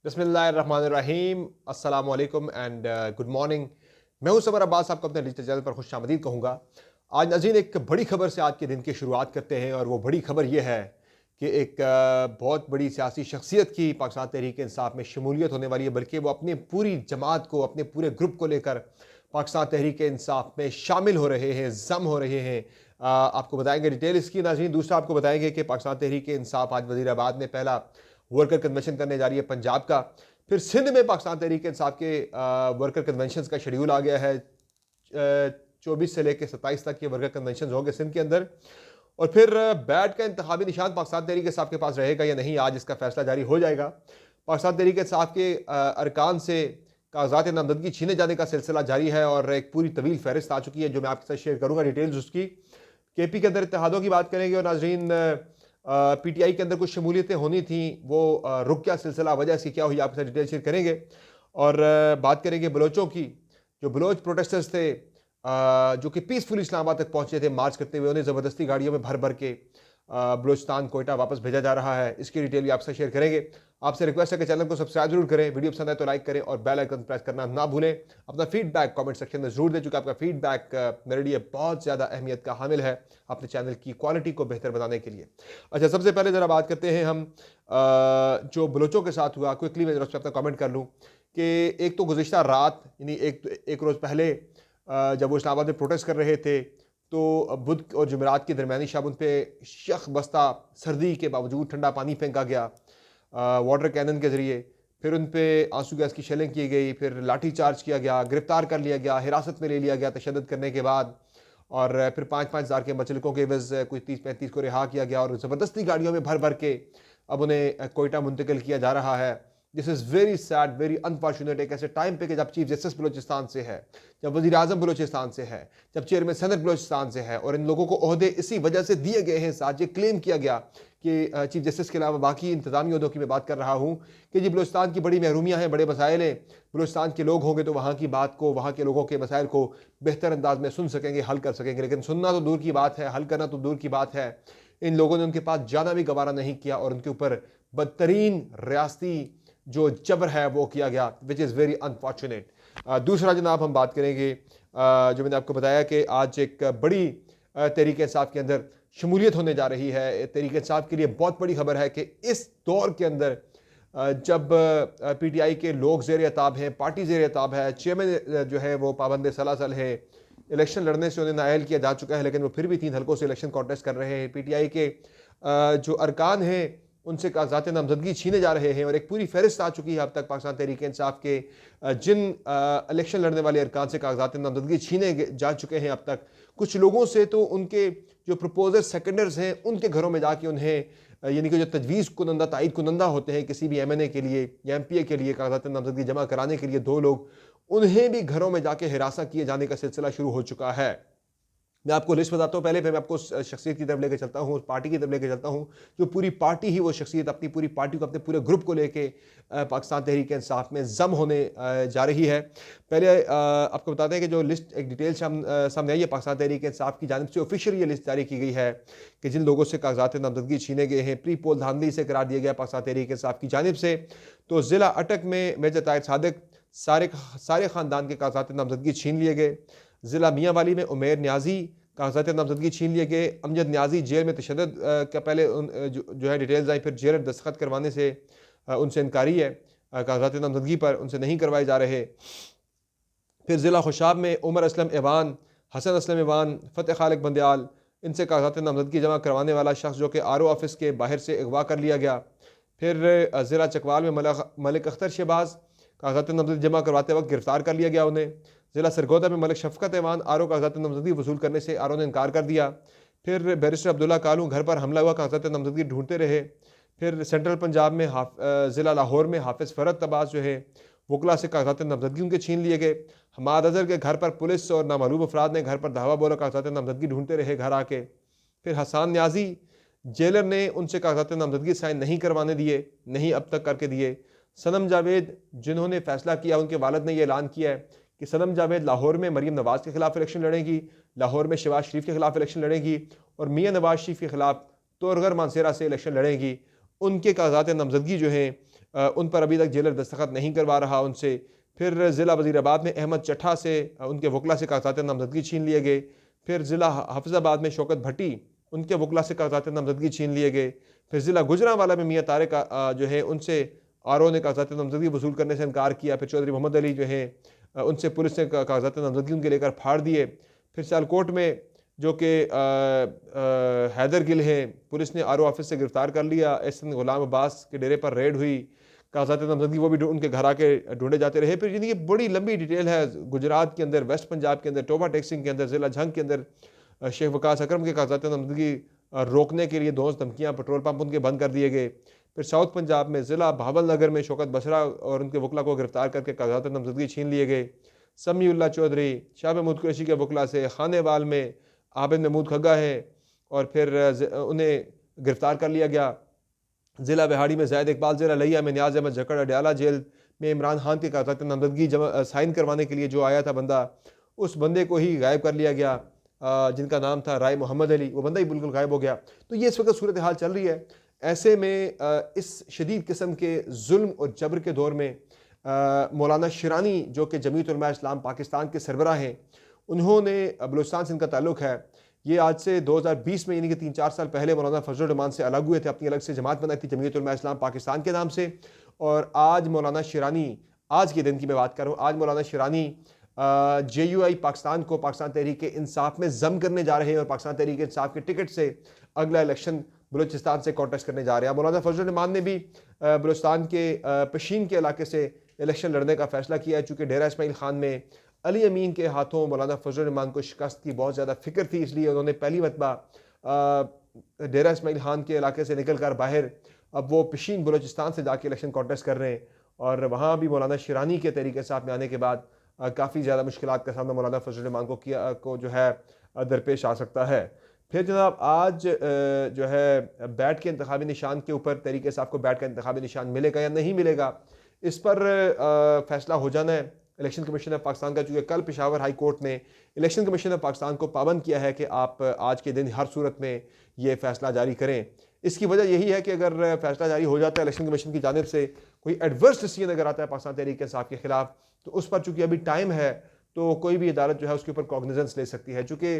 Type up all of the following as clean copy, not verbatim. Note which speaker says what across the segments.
Speaker 1: बिस्मिल्लाहिर्रहमानिर्रहीम अस्सलाम वालेकुम एंड गुड मॉर्निंग। मैं हूं समर अब्बास, आपको अपने डिजिटल चैनल पर खुशामदीद कहूँगा। आज नाज़रीन एक बड़ी खबर से आज के दिन की शुरुआत करते हैं और वो बड़ी खबर ये है कि एक बहुत बड़ी सियासी शख्सियत की पाकिस्तान तहरीक इंसाफ में शमूलियत होने वाली है, बल्कि वो अपनी पूरी जमात को, अपने पूरे ग्रुप को लेकर पाकिस्तान तहरीक इंसाफ में शामिल हो रहे हैं, जम हो रहे हैं। आपको बताएंगे डिटेल इसकी नाज़रीन। दूसरा आपको बताएंगे कि पाकिस्तान तहरीक इंसाफ आज वज़ीराबाद में पहला वर्कर कन्वेंशन करने जा रही है पंजाब का। फिर सिंध में पाकिस्तान तहरीक इंसाफ के वर्कर कन्वेंशन का शेड्यूल आ गया है। 24 से लेकर 27 तक ये वर्कर कन्वेंशन होंगे सिंध के अंदर। और फिर बैट का इंतखाबी निशान पाकिस्तान तहरीक इंसाफ के पास रहेगा या नहीं, आज इसका फैसला जारी हो जाएगा। पाकिस्तान तहरीक इंसाफ के अरकान से कागजात नामजदगी छीने जाने का सिलसिला जारी है और एक पूरी तवील फहरिस्त आ चुकी है जो मैं आपके साथ शेयर करूंगा डिटेल्स उसकी। केपी के अंदर इत्तेहादों की बात करेंगे और नाजरीन पीटीआई के अंदर कुछ शमूलियतें होनी थी, वो रुक क्या सिलसिला, वजह इसकी क्या हुई, आपके साथ डिटेल शेयर करेंगे। और बात करेंगे बलोचों की। जो बलोच प्रोटेस्टर्स थे जो कि पीसफुल इस्लामाबाद तक पहुंचे थे मार्च करते हुए, उन्हें ज़बरदस्ती गाड़ियों में भर भर के बलोचिस्तान कोयटा वापस भेजा जा रहा है। इसकी डिटेल भी आपसे शेयर करेंगे। आपसे रिक्वेस्ट है कि चैनल को सब्सक्राइब जरूर करें, वीडियो पसंद आए तो लाइक करें और बेल आइकन प्रेस करना ना भूलें। अपना फीडबैक कमेंट सेक्शन में जरूर दें, चूंकि आपका फीडबैक मेरे लिए बहुत ज़्यादा अहमियत का हामिल है अपने चैनल की क्वालिटी को बेहतर बनाने के लिए। अच्छा, सबसे पहले ज़रा बात करते हैं हम जो बलोचों के साथ हुआ। क्विकली मैं जरा अपना कमेंट कर लूँ कि एक तो गुज़िश्ता रात यानी एक रोज़ पहले जब वो इस्लामाबाद में प्रोटेस्ट कर रहे थे तो बुध और जुमेरात की दरमियानी शब उन पर शख बस्ता सर्दी के बावजूद ठंडा पानी फेंका गया वाटर कैनन के ज़रिए। फिर उन पर आंसू गैस की शेलिंग की गई, फिर लाठी चार्ज किया गया, गिरफ्तार कर लिया गया, हिरासत में ले लिया गया तशद्दुद करने के बाद। और फिर 5-5 हज़ार के मचलकों के एवज़ कुछ 30-35 को रिहा किया गया और ज़बरदस्ती गाड़ियों में भर भर के अब उन्हें कोयटा मुंतकिल किया जा रहा है। This is very sad, very unfortunate. एक ऐसे टाइम पे कि जब चीफ जस्टिस बलोचिस्तान से है, जब वज़ीर आज़म बलोचिस्तान से है, जब चेयरमैन सेनेट बलोचिस्तान से है और इन लोगों को ओहदे इसी वजह से दिए गए हैं। साथ ये क्लेम किया गया कि चीफ जस्टिस के अलावा बाकी इंतजामी अहदों की मैं बात कर रहा हूँ कि जी बलोचिस्तान की बड़ी महरूमियाँ हैं, बड़े मसाइल हैं। बलोचिस्तान के लोग होंगे तो वहाँ की बात को, वहाँ के लोगों के मसाइल को बेहतर अंदाज में सुन सकेंगे, हल कर सकेंगे। लेकिन सुनना तो दूर की बात है, हल करना तो दूर की बात है। इन लोगों ने उनके पास जाना भी गवारा नहीं किया और उनके ऊपर बदतरीन रियासती जो जबर है वो किया गया, विच इज़ वेरी अनफॉर्चुनेट। दूसरा जनाब हम बात करेंगे जो मैंने आपको बताया कि आज एक बड़ी तहरीक इंसाफ के अंदर शमूलियत होने जा रही है। तहरीक इंसाफ के लिए बहुत बड़ी खबर है कि इस दौर के अंदर जब पीटीआई के लोग ज़ेर अताब हैं, पार्टी ज़ेर अताब है, चेयरमैन जो है वो पाबंद सलासल है, इलेक्शन लड़ने से उन्हें नाअहल किया जा चुका है, लेकिन वो फिर भी 3 हल्कों से इलेक्शन कॉन्टेस्ट कर रहे हैं। पीटीआई के जो अरकान हैं उनसे कागजात नामजदगी छीने जा रहे हैं और एक पूरी फहरिस्त आ चुकी है अब तक पाकिस्तान तहरीक इंसाफ के जिन इलेक्शन लड़ने वाले अरकान से कागजात नामजदगी छीने जा चुके हैं अब तक। कुछ लोगों से तो उनके जो प्रपोजर सेकेंडर्स हैं उनके घरों में जाके उन्हें यानी कि जो तजवीज़ कुनंदा, तायद कुनंदा होते हैं किसी भी एमएनए के लिए या एमपीए के लिए कागजात नामजदगी जमा कराने के लिए 2 लोग, उन्हें भी घरों में जाके हिरासा किए जाने का सिलसिला शुरू हो चुका है। मैं आपको लिस्ट बताता हूँ पहले, फिर मैं आपको उस शख्सियत की तरफ लेकर चलता हूँ, उस पार्टी की तरफ लेकर चलता हूँ जो पूरी पार्टी ही वो शख्सियत अपनी पूरी पार्टी को, अपने पूरे ग्रुप को लेके पाकिस्तान तहरीक इंसाफ में जम होने जा रही है। पहले आपको बताते हैं कि जो लिस्ट एक डिटेल सामने आई है पाकिस्तान तहरीक इंसाफ की जानिब से ऑफिशियल ये लिस्ट जारी की गई है कि जिन लोगों से कागजात नामजदगी छीने गए हैं, प्री पोल धांधली से करार दिया गया पाकिस्तान तहरीक इंसाफ की जानिब से। तो ज़िला अटक में मेजर ताहिर सादिक सारे ख़ानदान के कागजात नामजदगी छीन लिए गए। ज़िला मियाँ वाली में उमेर न्याजी कागजात नामजदगी छीन लिए गए। अमजद न्याजी जेल में तशद्दुद का पहले जो है डिटेल्स आई, फिर जेल दस्तखत करवाने से उनसे इनकारी है, कागजात नामजदगी पर उनसे नहीं करवाए जा रहे। फिर ज़िला खुशाब में उमर असलम एवान, हसन असलम एवान, फ़तेह खालिक बंदयाल, इनसे कागजात नामजदगी जमा करवाने वाला शख्स जो कि आरओ ऑफिस के बाहर से अगवा कर लिया गया। फिर ज़िला चकवाल में मलिक अख्तर शहबाज कागजात नामजदगी जमा करवाते वक्त गिरफ्तार कर लिया गया उन्हें। ज़िला सरगोदा में मलिक शफ़क़त एवान आर ओ कागजात नामजदगी वसूल करने से आर ओ ने इनकार कर दिया। फिर बैरिस्टर अब्दुल्ला कालू घर पर हमला हुआ, कागजात नामजदगी ढूंढते रहे। फिर सेंट्रल पंजाब में ज़िला लाहौर में हाफिज़ फ़रत तबास जो है वकला से कागजात नामजदगी उनके छीन लिए गए। हमाद अज़हर के घर पर पुलिस और नामालूम अफराद ने घर पर धावा बोला, कागजात नामजदगी ढूंढते रहे घर आके। फिर हसान न्याजी जेलर ने उनसे कागजात नामजदगी साइन नहीं करवाने दिए, नहीं अब तक करके दिए। सनम जावेद जिन्होंने फैसला किया, उनके वालिद ने यह ऐलान किया है कि सनम जावेद लाहौर में मरीम नवाज़ के खिलाफ इलेक्शन लड़ेंगी, लाहौर में शहबाज शरीफ के खिलाफ इलेक्शन लड़ेंगी और मियाँ नवाज शरीफ के खिलाफ तोरगर मानसेरा से इलेक्शन लड़ेंगी। उनके कागजात नामजदगी जो हैं उन पर अभी तक जेलर दस्तखत नहीं करवा रहा उनसे। फिर ज़िला वज़ीराबाद में अहमद चट्ठा से उनके वकला से कागज़ात नामज़दगी छीन लिए गए। फिर ज़िला हाफिज़ाबाद में शौकत भट्टी उनके वकला से कागज़ात नामज़दगी छीन लिए गए। फिर ज़िला गुजरांवाला में मियाँ तारिक जो है उनसे आरओ ने कागज़ात नामज़दगी वसूल करने से इनकार किया। फिर चौधरी मोहम्मद अली जो है उनसे पुलिस ने कागज़ात नामज़दगी उनके लेकर फाड़ दिए। फिर सियालकोट में जो कि हैदर गिल है, पुलिस ने आरओ ऑफिस से गिरफ्तार कर लिया। एहसन गुलाम अब्बास के डेरे पर रेड हुई, कागज़ात नामज़दगी वो भी उनके घर आके ढूंढे जाते रहे। फिर यानी ये बड़ी लंबी डिटेल है। गुजरात के अंदर, वेस्ट पंजाब के अंदर, टोबा टेक्सिंग के अंदर, ज़िला झंग के अंदर शेख वकास अकरम के कागज़ात नामज़दगी रोकने के लिए धौंस धमकियाँ, पेट्रोल पंप उनके बंद कर दिए गए। फिर साउथ पंजाब में ज़िला भावल नगर में शौकत बसरा और उनके वकला को गिरफ्तार करके कागज़ात नामज़दगी छीन लिए गए। समीउल्लाह चौधरी, शाह महमूद कुरैशी के वकला से खानेवाल में आबिद महमूद खग्गा है और फिर उन्हें गिरफ्तार कर लिया गया। ज़िला बिहाड़ी में ज़ैद इकबाल, ज़िला लिया में न्याज़ अहमद जकड़ अडयाला जेल में इमरान खान की कागज़ात नामज़दगी साइन करवाने के लिए जो आया था बंदा, उस बंदे को ही गायब कर लिया गया, जिनका नाम था राय मोहम्मद अली। वो बंदा ही बिल्कुल गायब हो गया। तो ये इस वक्त सूरत हाल चल रही है। ऐसे में इस शदीद किस्म के जुल्म और जबर के दौर में मौलाना शिरानी जो कि जमीयत उलमा इस्लाम पाकिस्तान के सरबराह हैं, उन्होंने बलूचिस्तान से इनका ताल्लुक़ है। ये आज से 2020 में यानी कि 3-4 साल पहले मौलाना फजलुर रहमान से अलग हुए थे, अपनी अलग से जमात बनाई थी जमीयत उलमा इस्लाम पाकिस्तान के नाम से। और आज मौलाना शिरानी, आज के दिन की मैं बात कर रहा हूँ, आज मौलाना शिरानी JUI पाकिस्तान को पाकिस्तान तहरीक इंसाफ में जम करने जा रहे हैं और पाकिस्तान तहरीक इंसाफ के टिकट से अगला इलेक्शन बलूचिस्तान से कॉन्टेस्ट करने जा रहे हैं। मौलाना फजलुर रहमान ने भी बलूचिस्तान के पशीन के इलाके से इलेक्शन लड़ने का फैसला किया है। चूँकि डेरा इस्माइल खान में अली अमीन के हाथों मौलाना फजलुर रहमान को शिकस्त की बहुत ज़्यादा फिक्र थी, इसलिए उन्होंने पहली मरतबा डेरा इस्माइल खान के इलाके से निकल कर बाहर अब वो पशीन बलूचिस्तान से जाके इलेक्शन कॉन्टेस्ट कर रहे हैं। और वहाँ भी मौलाना शिरानी के तरीके साथ में आने के बाद काफ़ी ज़्यादा मुश्किलात का सामना मौलाना फजलुर रहमान को जो है दरपेश आ सकता है। फिर जनाब आज जो है बैट के इंतखाबी निशान के ऊपर तरीके से आपको बैट का इंतखाबी निशान मिलेगा या नहीं मिलेगा, इस पर फैसला हो जाना है इलेक्शन कमीशन ऑफ पाकिस्तान का। चूँकि कल पेशावर हाई कोर्ट ने इलेक्शन कमीशन ऑफ पाकिस्तान को पाबंद किया है कि आप आज के दिन हर सूरत में ये फैसला जारी करें। इसकी वजह यही है कि अगर फैसला जारी हो जाता है इलेक्शन कमीशन की जानिब से, कोई एडवर्स डिसीजन अगर आता है पाकिस्तान तहरीक इंसाफ के खिलाफ, तो उस पर चूँकि अभी टाइम है तो कोई भी अदालत जो है उसके ऊपर कॉग्निजेंस ले सकती है। चूँकि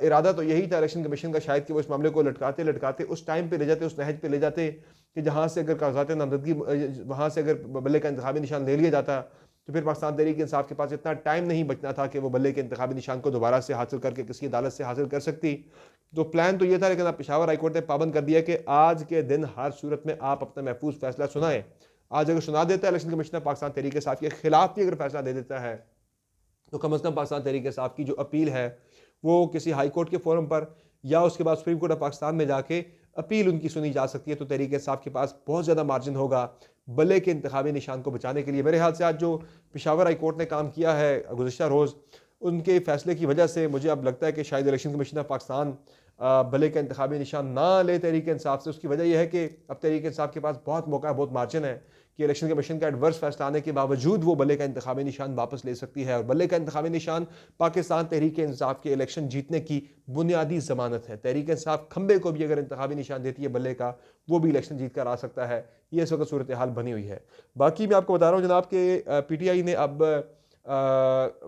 Speaker 1: इरादा तो यही था इलेक्शन कमीशन का शायद कि वो इस मामले को लटकाते लटकाते उस टाइम पे ले जाते, उस नहज पे ले जाते कि जहाँ से अगर कागजात नामजदगी वहाँ से अगर बल्ले का इंतखाबी निशान ले लिया जाता तो फिर पाकिस्तान तहरीक इंसाफ के पास इतना टाइम नहीं बचना था कि वो बल्ले के इंतखाबी निशान को दोबारा से हासिल करके किसी अदालत से हासिल कर सकती। तो प्लान तो ये था, लेकिन अब पेशावर हाईकोर्ट ने पाबंद कर दिया कि आज के दिन हर सूरत में आप अपना महफूज फैसला सुनाएं। आज अगर सुना देता है इलेक्शन कमीशन पाकिस्तान तहरीक इंसाफ के खिलाफ भी अगर फैसला दे देता है तो कम अज़ कम पाकिस्तान तहरीक इंसाफ की जो अपील है वो किसी हाई कोर्ट के फोरम पर या उसके बाद सुप्रीम कोर्ट ऑफ पाकिस्तान में जाके अपील उनकी सुनी जा सकती है। तो तहरीक इंसाफ के पास बहुत ज़्यादा मार्जिन होगा बल्ले के इंतखाबी निशान को बचाने के लिए। मेरे ख्याल से आज जो पेशावर हाई कोर्ट ने काम किया है गुज़िश्ता रोज़, उनके फैसले की वजह से मुझे अब लगता है कि शायद इलेक्शन कमीशन ऑफ पाकिस्तान बल्ले का इंतखाबी निशान ना ले तहरीक इंसाफ से। उसकी वजह यह है कि अब तहरीक इंसाफ के पास बहुत मौका है, बहुत मार्जिन है कि इलेक्शन कमीशन का एडवर्स फैसला आने के बावजूद वो बल्ले का इंतखाबी निशान वापस ले सकती है। और बल्ले का इंतखाबी निशान पाकिस्तान तहरीक इंसाफ के इलेक्शन जीतने की बुनियादी जमानत है। तहरीक इंसाफ खंबे को भी अगर इंतखाबी निशान देती है बल्ले का, वो भी इलेक्शन जीत कर आ सकता है। ये इस वक्त सूरत हाल बनी हुई है। बाकी मैं आपको बता रहा हूँ जनाब के PTI ने अब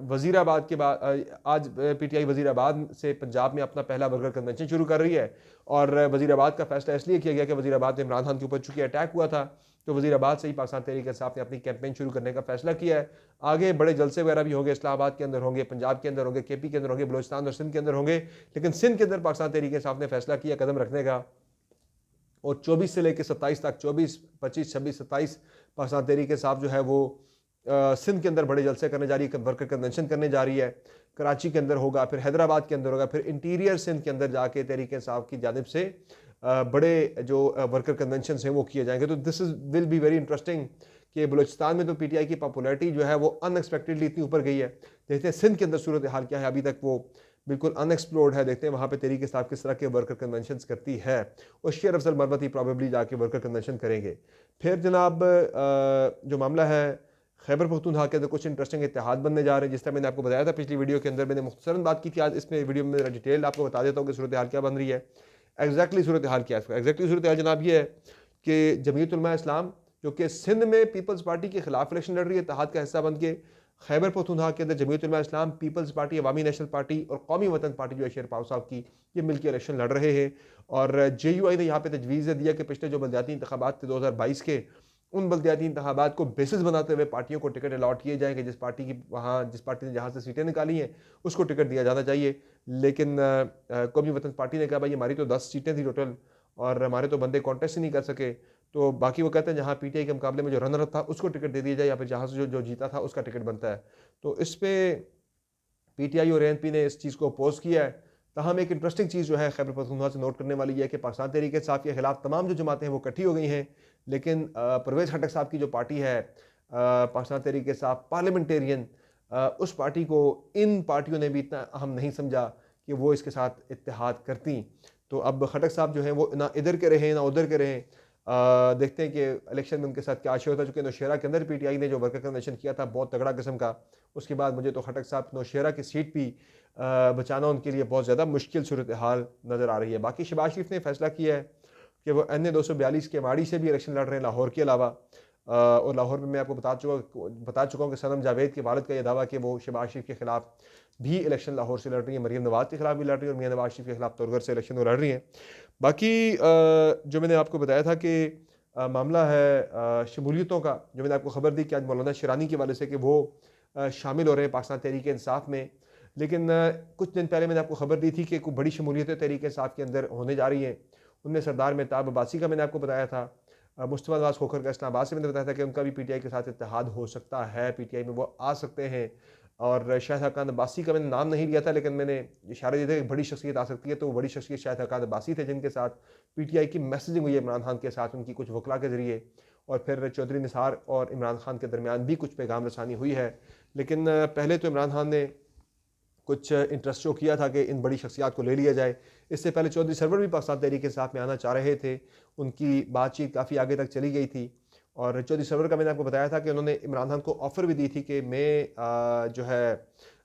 Speaker 1: वज़ीराबाद के बाद आज PTI वज़ीराबाद से पंजाब में अपना पहला वर्कर कन्वेंशन शुरू कर रही है। और वज़ीराबाद का फैसला इसलिए किया गया कि वज़ीराबाद में इमरान खान के ऊपर चूँकि अटैक हुआ था, तो वज़ीराबाद से ही पाकिस्तान तहरीक इंसाफ ने अपनी कैंपेन शुरू करने का फैसला किया है। आगे बड़े जलसे वगैरह भी होंगे, इस्लामाबाद के अंदर होंगे, पंजाब के अंदर होंगे, KP के अंदर होंगे, बलूचिस्तान और सिंध के अंदर होंगे। लेकिन सिंध के अंदर पाकिस्तान तहरीक इंसाफ ने फैसला किया कदम रखने का, और 24 से लेकर 27 तक, 24, 25, 26, 27 पाकिस्तान तहरीक इंसाफ जो है वो सिंध के अंदर बड़े जलसे करने जा रही है, वर्कर कन्वेंशन करने जा रही है। कराची के अंदर होगा, फिर हैदराबाद के अंदर होगा, फिर इंटीरियर सिंध के अंदर जाके तहरीक इंसाफ की जानिब से बड़े जो वर्कर कन्वेंशन हैं वो किए जाएंगे। तो this will be very interesting कि बलूचिस्तान में तो PTI की पॉपुलैरिटी जो है वो अनएक्सपेक्टेडली इतनी ऊपर गई है। देखते हैं सिंध के अंदर सूरत हाल क्या है, अभी तक वो बिल्कुल अनएक्सप्लोर्ड है। देखते हैं वहाँ पे तहरीक इंसाफ किस तरह के वर्कर कन्वेंशन करती है। और शेर अफजल मरवती प्रॉबेबली जाके वर्कर कन्वेंशन करेंगे। फिर जनाब जो मामला है खैबर पख्तूनख्वा के अंदर कुछ इंटरेस्टिंग इत्तेहाद बनने जा रहे हैं। जिस तरह मैंने आपको बताया था पिछली वीडियो के अंदर, मैंने मुख्तसरन बात की थी, आज इसमें वीडियो में मेरा डिटेल आपको बता देता हूँ कि सूरत हाल क्या बन रही है। एग्जैक्टली सूरत हाल क्या है? एग्जैक्टली सूरत हाल जनाब ये है कि जमीयत उलमा इस्लाम क्योंकि सिंध में पीपल्स पार्टी के खिलाफ इलेक्शन लड़ रही है इत्तेहाद का हिस्सा बन के, खैबर पख्तूनख्वा के अंदर जमीयत उलमा इस्लाम, पीपल्स पार्टी, अवामी नेशनल पार्टी और कौमी वतन पार्टी जो है शेर पाव साहब की, ये मिलकर इलेक्शन लड़ रहे हैं। और JUI ने यहाँ पे तजवीज़ दिया कि पिछले जो बलदियाती इंतखाबात थे 2022 के, उन बलदियाती इंतखाबात को बेसिस बनाते हुए पार्टियों को टिकट अलॉट किए जाएंगे। जिस पार्टी ने जहाँ से सीटें निकाली हैं उसको टिकट दिया जाना चाहिए। लेकिन कौमी वतन पार्टी ने कहा भाई हमारी तो 10 सीटें थी टोटल और हमारे तो बंदे कॉन्टेस्ट ही नहीं कर सके, तो बाकी वो कहते हैं जहाँ PTI के मुकाबले में जो रनर अप था उसको टिकट दे दिया जाए, या फिर जहाँ से जो जीता था उसका टिकट बनता है। तो इस पर PTI और ANP ने इस चीज़ को अपोज किया है। तहम एक इंटरेस्टिंग चीज़ जो है खैबर पख्तूनख्वा से नोट करने वाली है कि पाकिस्तान तहरीक इंसाफ के खिलाफ तमाम जो जमातें हैं वो इकट्ठी हो गई हैं, लेकिन परवेज़ खटक साहब की जो पार्टी है पाकिस्तान तहरीक इंसाफ पार्लियामेंटेरियन, उस पार्टी को इन पार्टियों ने भी इतना अहम नहीं समझा कि वो इसके साथ इत्तेहाद करती। तो अब खटक साहब जो हैं वो ना इधर के रहें ना उधर के रहें। देखते हैं कि इलेक्शन में उनके साथ क्या आशय होता है। चूँकि नौशेरा के अंदर PTI ने जो वर्कर कन्वेंशन किया था बहुत तगड़ा किस्म का, उसके बाद मुझे तो खटक साहब नौशेरा की सीट भी बचाना उनके लिए बहुत ज़्यादा मुश्किल सूरत हाल नज़र आ रही है। बाकी शहबाज शरीफ ने फैसला किया है कि वो NA 242 के माड़ी से भी इलेक्शन लड़ रहे हैं लाहौर के अलावा। और लाहौर में मैं आपको बता चुका हूँ कि सनम जावेद के वालिद का यह दावा कि वो शहबाज शरीफ के खिलाफ भी इलेक्शन लाहौर से लड़ रही है, मरीम नवाज़ के खिलाफ भी लड़ रही है और मियां नवाज शरीफ के खिलाफ तौरगर से इलेक्शन वो लड़ रही हैं। बाकी जो मैंने आपको बताया था कि मामला है शमूलियतों का, जो मैंने आपको खबर दी कि आज मौलाना शिरानी के वाले से कि वो शामिल हो रहे हैं पाकिस्तान तहरीक इंसाफ में। लेकिन कुछ दिन पहले मैंने आपको खबर दी थी कि कुछ बड़ी शमूलियतें तहरीक इंसाफ के अंदर होने जा रही हैं। उनमें सरदार मेहताब अब्बासी का मैंने आपको बताया था, मुस्तफ़ा नवाज़ खोखर का इस्लामाबाद से मैंने बताया था कि उनका भी PTI के साथ इत्तेहाद हो सकता है, PTI में वो आ सकते हैं। और शाहिद हक़ान अब्बासी का मैंने नाम नहीं लिया था, लेकिन मैंने इशारे दिए थे कि बड़ी शख्सियत आ सकती है, तो वो बड़ी शख्सियत शाहिद हक़ान अब्बासी थे जिनके साथ PTI की मैसेजिंग हुई है इमरान खान के साथ उनकी कुछ वकला के ज़रिए, और फिर चौधरी निसार और इमरान खान के दरमियान भी कुछ पैगाम रसानी हुई है। लेकिन पहले तो इमरान खान ने कुछ इंटरेस्ट शो किया था कि इन बड़ी शख्सियात को ले लिया जाए। इससे पहले चौधरी सरवर भी पाकिस्तान तहरीक इंसाफ में आना चाह रहे थे, उनकी बातचीत काफ़ी आगे तक चली गई थी। और चौधरी सरवर का मैंने आपको बताया था कि उन्होंने इमरान खान को ऑफ़र भी दी थी कि मैं जो है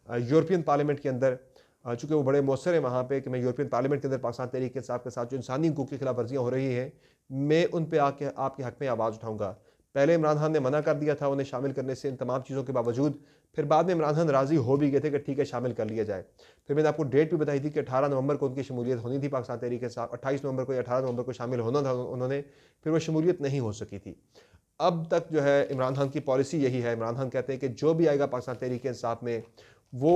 Speaker 1: यूरोपियन पार्लियामेंट के अंदर, चूँकि वो बड़े मौसर हैं वहाँ पे, कि मैं यूरोपियन पार्लियामेंट के अंदर पाकिस्तान तहरीक इंसाफ के साथ जो इंसानी हकूक़ की खिलाफ वर्जियाँ हो रही हैं, मैं उन पर आके आपके हक़ में आवाज़ उठाऊँगा। पहले इमरान खान ने मना कर दिया था उन्हें शामिल करने से इन तमाम चीज़ों के बावजूद, फिर बाद में इमरान खान राज़ी हो भी गए थे कि ठीक है शामिल कर लिया जाए। फिर मैंने आपको डेट भी बताई थी कि 18 नवंबर को उनकी शमूलियत होनी थी पाकिस्तान तहरीक के साथ, 28 नवंबर को या 18 नवंबर को शामिल होना था उन्होंने, फिर वो शमूलियत नहीं हो सकी थी। अब तक जो है इमरान खान की पॉलिसी यही है, इमरान खान कहते हैं कि जो भी आएगा पाकिस्तान तहरीक इंसाफ में वो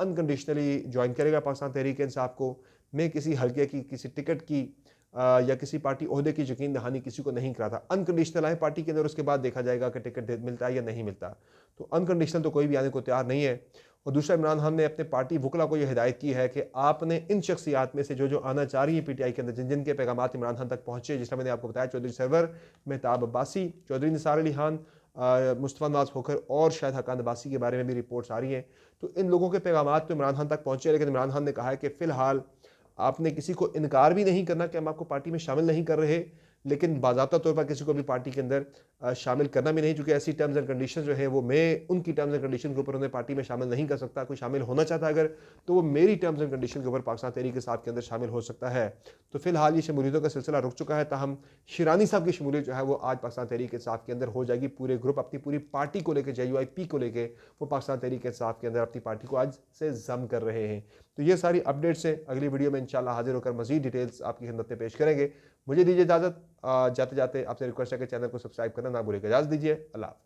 Speaker 1: अनकंडीशनली ज्वाइन करेगा पाकिस्तान तहरीक इंसाफ को। मैं किसी हल्के की, किसी टिकट की या किसी पार्टी ओहदे की यकीन दहानी किसी को नहीं करा था। अनकंडीशनल आए पार्टी के अंदर, उसके बाद देखा जाएगा कि टिकट मिलता है या नहीं मिलता। तो अनकंडीशनल तो कोई भी आने को तैयार नहीं है। और दूसरा, इमरान खान ने अपने पार्टी वकला को यह हिदायत की है कि आपने इन शख्सियात में से जो आना चाह रही है PTI के अंदर, जिन जिन के पैगामात इमरान खान तक पहुँचे, जिसमें मैंने आपको बताया चौधरी सरवर, मेहताब अब्बासी, चौधरी निसार अली खान, मुस्तफ़ा नवाज़ खोखर और शाहिद हक़ान अब्बासी के बारे में भी रिपोर्ट्स आ रही हैं। तो इन लोगों के पैगामात तो इमरान खान तक पहुँचे, लेकिन इमरान खान ने कहा है कि फ़िलहाल आपने किसी को इनकार भी नहीं करना कि हम आपको पार्टी में शामिल नहीं कर रहे, लेकिन बाज़ाब्ता तौर पर किसी को भी पार्टी के अंदर शामिल करना भी नहीं, चूँकि ऐसी टर्म्स एंड कंडीशंस जो है वो मैं उनकी टर्म्स एंड कंडीशन के ऊपर उन्हें पार्टी में शामिल नहीं कर सकता। कोई शामिल होना चाहता है अगर, तो वो मेरी टर्म्स एंड कंडीशन के ऊपर पाकिस्तान तहरीक इंसाफ के अंदर शामिल हो सकता है। तो फिलहाल ये शमूलियतों का सिलसिला रुक चुका है, ताहम शिरानी साहब की शमूलियत जो है वो आज पाकिस्तान तहरीक इंसाफ के अंदर हो जाएगी। पूरे ग्रुप अपनी पूरी पार्टी को लेकर, JUIP को लेकर, वो पाकिस्तान तहरीक इंसाफ के अंदर अपनी पार्टी को आज से जम कर रहे हैं। तो ये सारी अपडेट्स हैं। अगली वीडियो में इंशाल्लाह हाजिर होकर मजीद डिटेल्स आपकी खिदमत में पेश करेंगे। मुझे दीजिए इजाज़त। जाते जाते आपसे रिक्वेस्ट है कि चैनल को सब्सक्राइब करना ना भूलिएगा। इजाज़त दीजिए। अल्लाह हाफ़िज़।